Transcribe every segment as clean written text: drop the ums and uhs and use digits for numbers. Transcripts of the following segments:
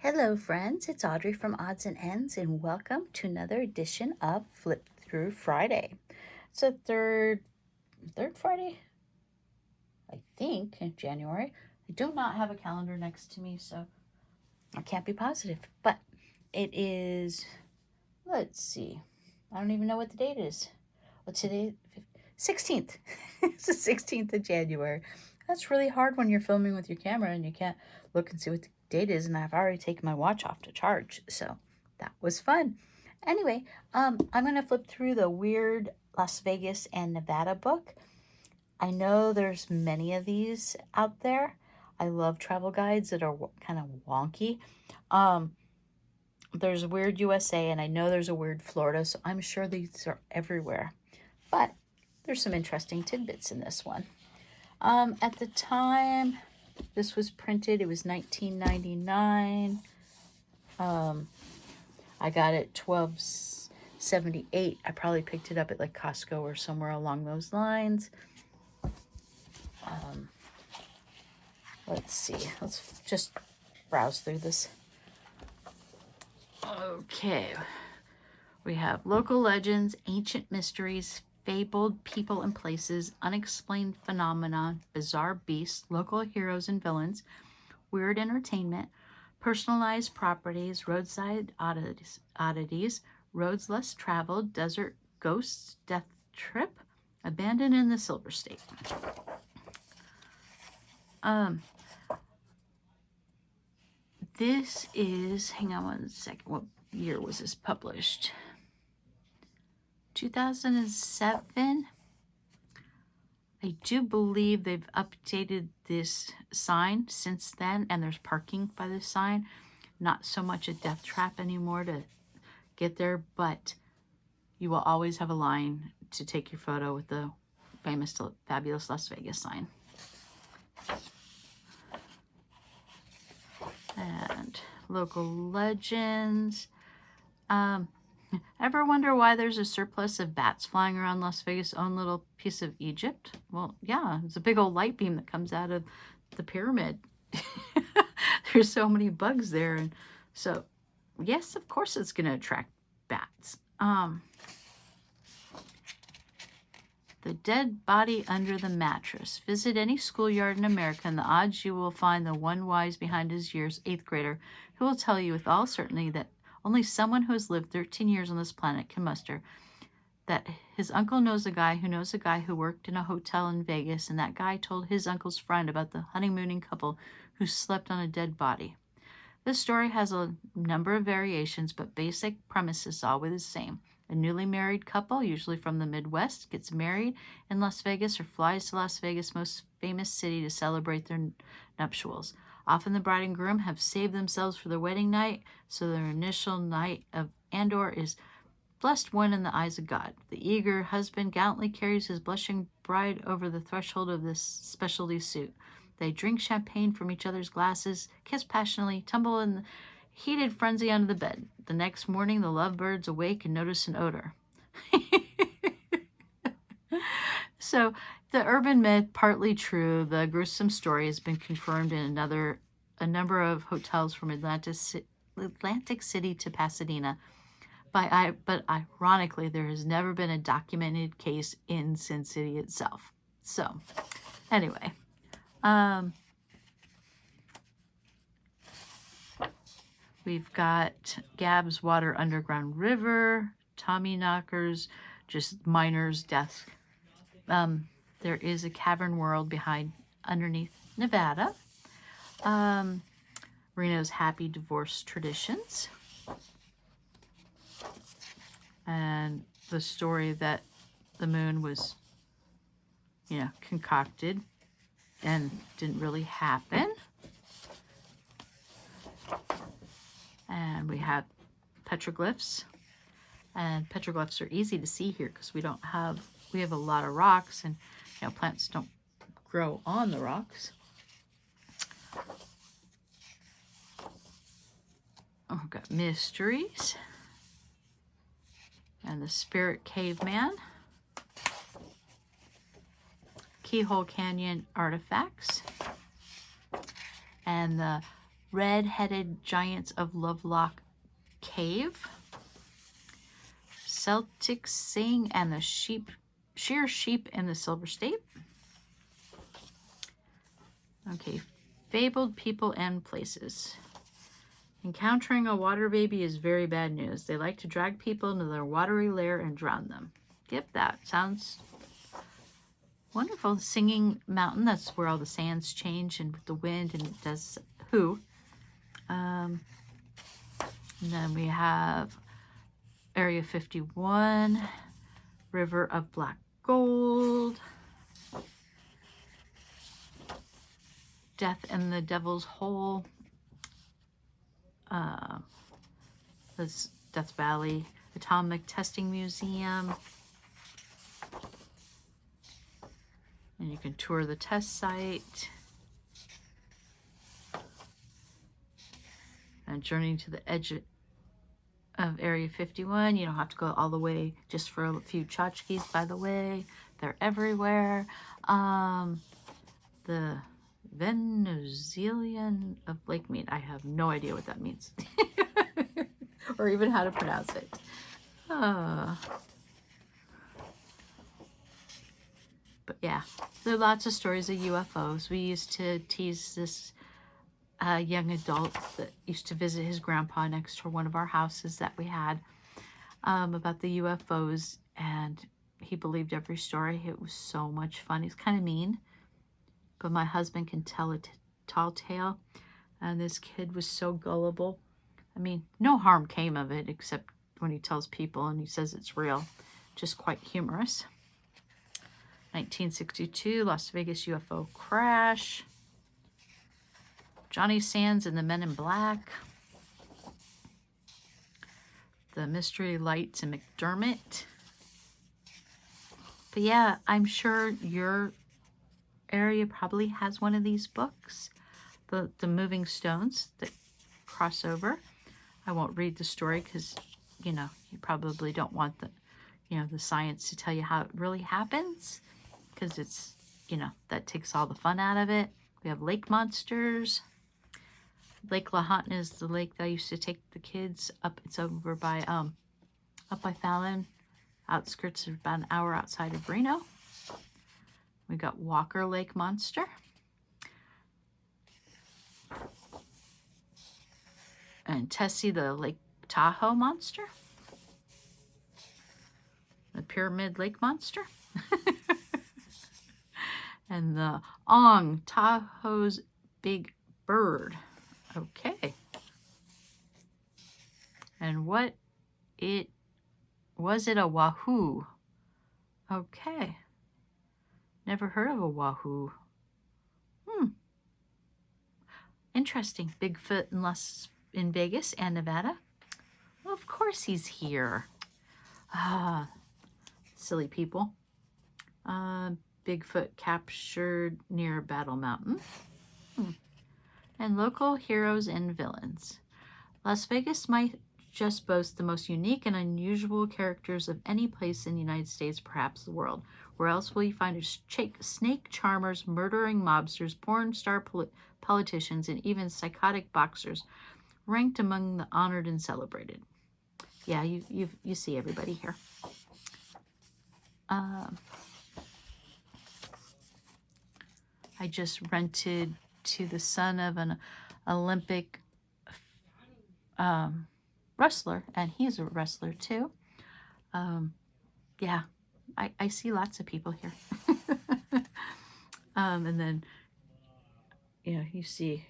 Hello friends, it's Audrey from Odds and Ends and welcome to another edition of Flip Through Friday. It's the third Friday, I think, in January. I do not have a calendar next to me, so I can't be positive. But it is, let's see, I don't even know what the date is. Well, today, 16th. It's the 16th of January. That's really hard when you're filming with your camera and you can't look and see what the date is. And I've already taken my watch off to charge. So that was fun. Anyway, I'm going to flip through the weird Las Vegas and Nevada book. I know there's many of these out there. I love travel guides that are kind of wonky. There's a weird USA and I know there's a weird Florida. So I'm sure these are everywhere. But there's some interesting tidbits in this one. At the time this was printed, it was $19.99. I got it $12.78. I probably picked it up at like Costco or somewhere along those lines. Let's see. Let's just browse through this. Okay. We have local legends, ancient mysteries, fabled people and places, unexplained phenomena, bizarre beasts, local heroes and villains, weird entertainment, personalized properties, roadside oddities, roads less traveled, desert ghosts, death trip, abandoned in the Silver State. This is, hang on one second, what year was this published? 2007. I do believe they've updated this sign since then, and there's parking by this sign. Not so much a death trap anymore to get there, but you will always have a line to take your photo with the famous fabulous Las Vegas sign. And local legends. Ever wonder why there's a surplus of bats flying around Las Vegas' own little piece of Egypt? Well, yeah, it's a big old light beam that comes out of the pyramid. There's so many bugs there. And so, yes, of course it's going to attract bats. The dead body under the mattress. Visit any schoolyard in America, and the odds you will find the one wise behind his years 8th grader who will tell you with all certainty that only someone who has lived 13 years on this planet can muster that his uncle knows a guy who knows a guy who worked in a hotel in Vegas, and that guy told his uncle's friend about the honeymooning couple who slept on a dead body. This story has a number of variations, but basic premise is always the same. A newly married couple, usually from the Midwest, gets married in Las Vegas or flies to Las Vegas' most famous city to celebrate their nuptials. Often the bride and groom have saved themselves for their wedding night, so their initial night of Andor is blessed one in the eyes of God. The eager husband gallantly carries his blushing bride over the threshold of this specialty suit. They drink champagne from each other's glasses, kiss passionately, tumble in the heated frenzy under the bed. The next morning, the lovebirds awake and notice an odor. So, the urban myth, partly true, the gruesome story has been confirmed in a number of hotels from Atlantic City to Pasadena. But ironically, there has never been a documented case in Sin City itself. So, anyway. We've got Gab's Water Underground River, Tommy Knockers, just miners' deaths. There is a cavern world underneath Nevada. Reno's Happy Divorce Traditions. And the story that the moon was, concocted and didn't really happen. And we have petroglyphs. And petroglyphs are easy to see here because we have a lot of rocks, and plants don't grow on the rocks. Oh, we've got mysteries. And the Spirit Caveman. Keyhole Canyon artifacts. And the Red-Headed Giants of Lovelock Cave. Celtics Sing and the Sheer Sheep in the Silver State. Okay, Fabled People and Places. Encountering a water baby is very bad news. They like to drag people into their watery lair and drown them. Yep, that sounds wonderful. Singing Mountain, that's where all the sands change and with the wind, and it does Who. And then we have Area 51, River of Black Gold, Death in the Devil's Hole, that's Death Valley, Atomic Testing Museum, and you can tour the test site, and Journey to the Edge of Area 51. You don't have to go all the way just for a few tchotchkes, by the way. They're everywhere. The Venezuelan of Lake Mead. I have no idea what that means. Or even how to pronounce it. But yeah, there are lots of stories of UFOs. We used to tease this young adult that used to visit his grandpa next to one of our houses that we had about the UFOs, and he believed every story. It was so much fun. He's kind of mean, but my husband can tell a tall tale, and this kid was so gullible. I mean, no harm came of it except when he tells people and he says it's real. Just quite humorous. 1962, Las Vegas UFO crash. Johnny Sands and the Men in Black. The Mystery Lights in McDermott. But yeah, I'm sure your area probably has one of these books. The Moving Stones that cross over. I won't read the story because, you know, you probably don't want the, you know, the science to tell you how it really happens, because it's, you know, that takes all the fun out of it. We have lake monsters. Lake Lahontan is the lake that I used to take the kids up. It's over by up by Fallon, outskirts of about an hour outside of Reno. We got Walker Lake Monster. And Tessie the Lake Tahoe Monster. The Pyramid Lake Monster. And the Ong, Tahoe's Big Bird. Okay. And was it a wahoo? Okay. Never heard of a wahoo. Interesting. Bigfoot in Vegas and Nevada. Well, of course he's here. Silly people. Bigfoot captured near Battle Mountain. And local heroes and villains. Las Vegas might just boast the most unique and unusual characters of any place in the United States, perhaps the world. Where else will you find snake charmers, murdering mobsters, porn star politicians, and even psychotic boxers ranked among the honored and celebrated? Yeah, you see everybody here. I just rented to the son of an Olympic wrestler, and he's a wrestler too. Yeah, I see lots of people here. And then, you know, you see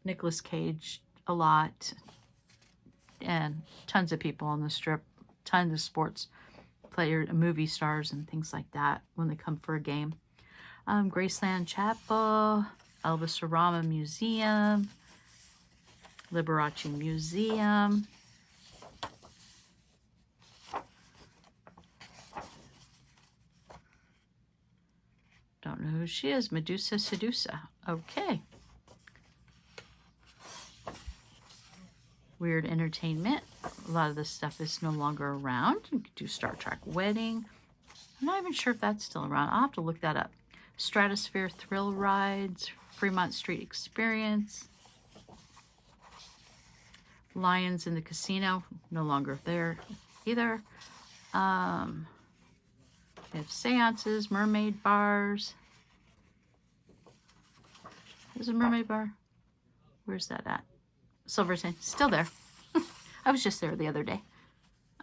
Nicolas Cage a lot, and tons of people on the strip, tons of sports players, movie stars, and things like that when they come for a game. Graceland Chapel, Elvis Arama Museum, Liberace Museum. Don't know who she is. Medusa Sedusa. Okay. Weird Entertainment. A lot of this stuff is no longer around. You could do Star Trek Wedding. I'm not even sure if that's still around. I'll have to look that up. Stratosphere Thrill Rides. Fremont Street Experience. Lions in the casino, no longer there either. We have seances, mermaid bars. There's a mermaid bar. Where's that at? Silverton, still there. I was just there the other day.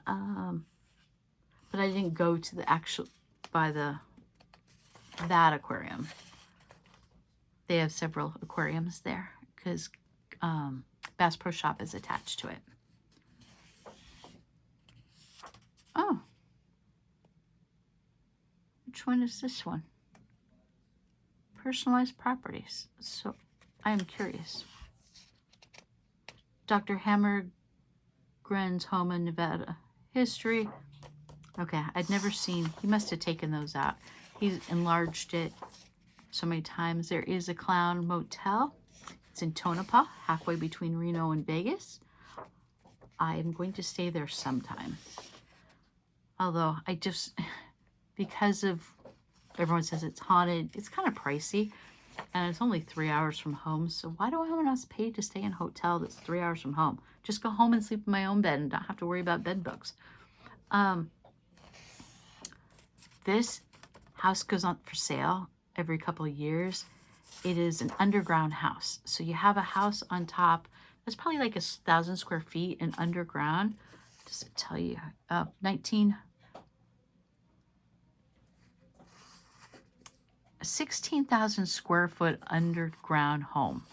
But I didn't go to the actual, that aquarium. They have several aquariums there because Bass Pro Shop is attached to it. Oh. Which one is this one? Personalized properties. So I am curious. Dr. Hammergren's home in Nevada. History. Okay, I'd never seen. He must have taken those out. He's enlarged it so many times. There is a Clown Motel. It's in Tonopah, halfway between Reno and Vegas. I am going to stay there sometime. Although I just, because of, everyone says it's haunted, it's kind of pricey. And it's only 3 hours from home. So why do I want to pay to stay in a hotel that's 3 hours from home? Just go home and sleep in my own bed and not have to worry about bed bugs. This house goes on for sale every couple of years. It is an underground house. So you have a house on top. That's probably like 1,000 square feet and underground. Does it tell you? 16,000 square foot underground home.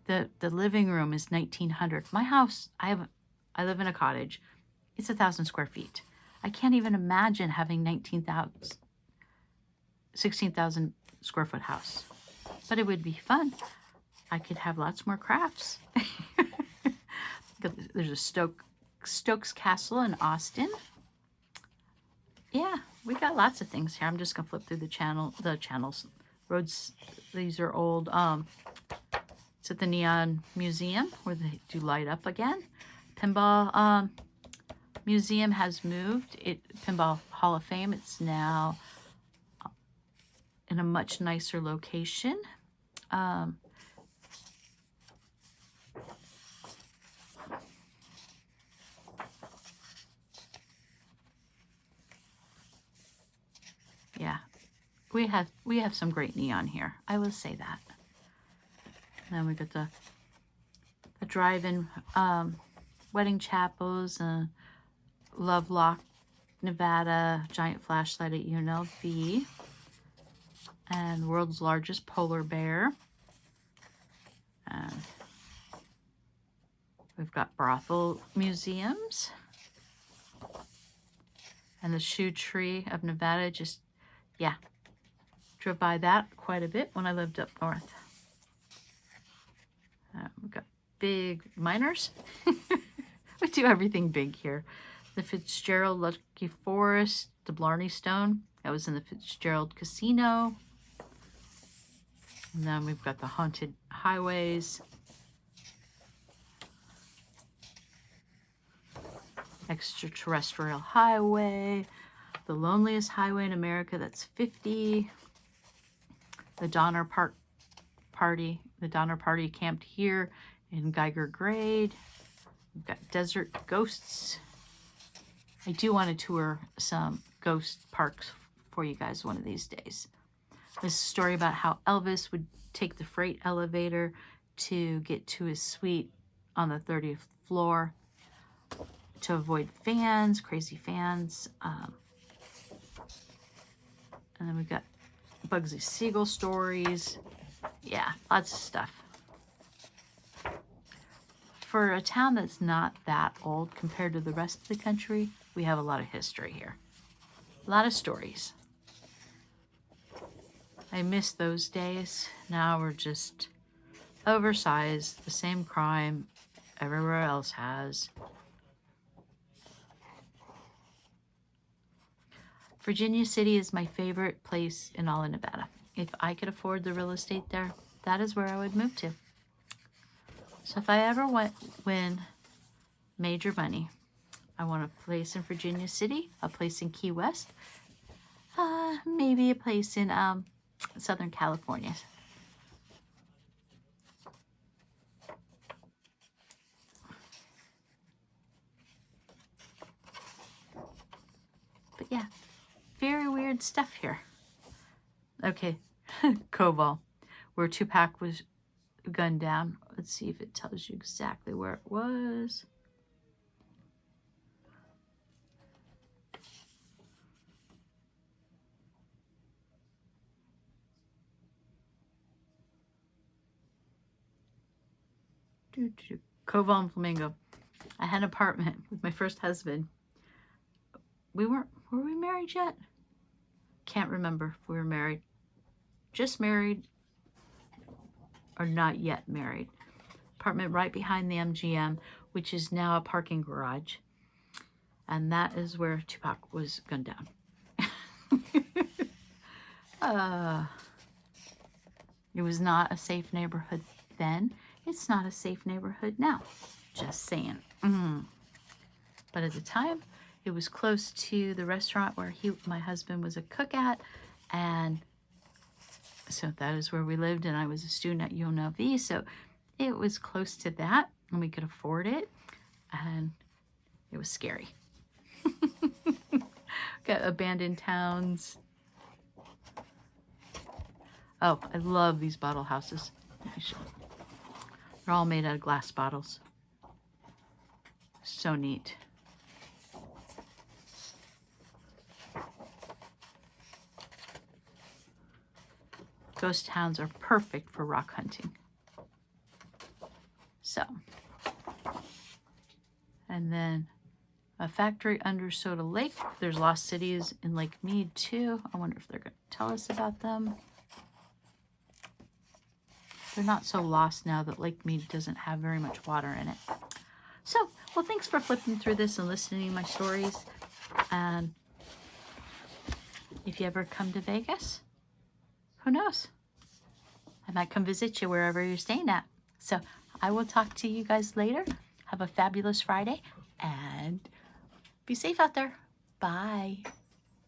The living room is 1,900. My house, I live in a cottage. It's 1,000 square feet. I can't even imagine having 16,000 square foot house. But it would be fun. I could have lots more crafts. There's a Stokes Castle in Austin. Yeah, we got lots of things here. I'm just gonna flip through the channels. Roads, these are old. It's at the Neon Museum where they do light up again. Pinball Museum has moved. Pinball Hall of Fame. It's now in a much nicer location. Yeah, we have some great neon here. I will say that. And then we got the drive-in wedding chapels, Lovelock, Nevada, giant flashlight at UNLV, and world's largest polar bear. And we've got brothel museums. And the Shoe Tree of Nevada, just, yeah, drove by that quite a bit when I lived up north. We've got big miners. We do everything big here. The Fitzgerald Lucky Forest, the Blarney Stone. That was in the Fitzgerald Casino. And then we've got the Haunted Highways. Extraterrestrial Highway. The loneliest highway in America, that's 50. The Donner Party. The Donner Party camped here in Geiger Grade. We've got Desert Ghosts. I do want to tour some ghost parks for you guys one of these days. This is a story about how Elvis would take the freight elevator to get to his suite on the 30th floor to avoid fans, crazy fans. And then we've got Bugsy Siegel stories. Yeah, lots of stuff. For a town that's not that old compared to the rest of the country, we have a lot of history here. A lot of stories. I miss those days. Now we're just oversized, the same crime everywhere else has. Virginia City is my favorite place in all of Nevada. If I could afford the real estate there, that is where I would move to. So if I ever win major money, I want a place in Virginia City, a place in Key West, maybe a place in Southern California. yeah, very weird stuff here. Okay, Koval, where Tupac was gunned down. Let's see if it tells you exactly where it was. Koval and Flamingo. I had an apartment with my first husband. Were we married yet? Can't remember if we were married. Just married or not yet married. Apartment right behind the MGM, which is now a parking garage. And that is where Tupac was gunned down. It was not a safe neighborhood then. It's not a safe neighborhood now. Just saying. But at the time, it was close to the restaurant where my husband was a cook at. And so that is where we lived. And I was a student at UNLV. So it was close to that. And we could afford it. And it was scary. Got abandoned towns. Oh, I love these bottle houses. Let me show you. They're all made out of glass bottles. So neat. Ghost towns are perfect for rock hunting. So, and then a factory under Soda Lake. There's lost cities in Lake Mead too. I wonder if they're going to tell us about them. They're not so lost now that Lake Mead doesn't have very much water in it. So, well, thanks for flipping through this and listening to my stories. And if you ever come to Vegas, who knows? I might come visit you wherever you're staying at. So I will talk to you guys later. Have a fabulous Friday and be safe out there. Bye.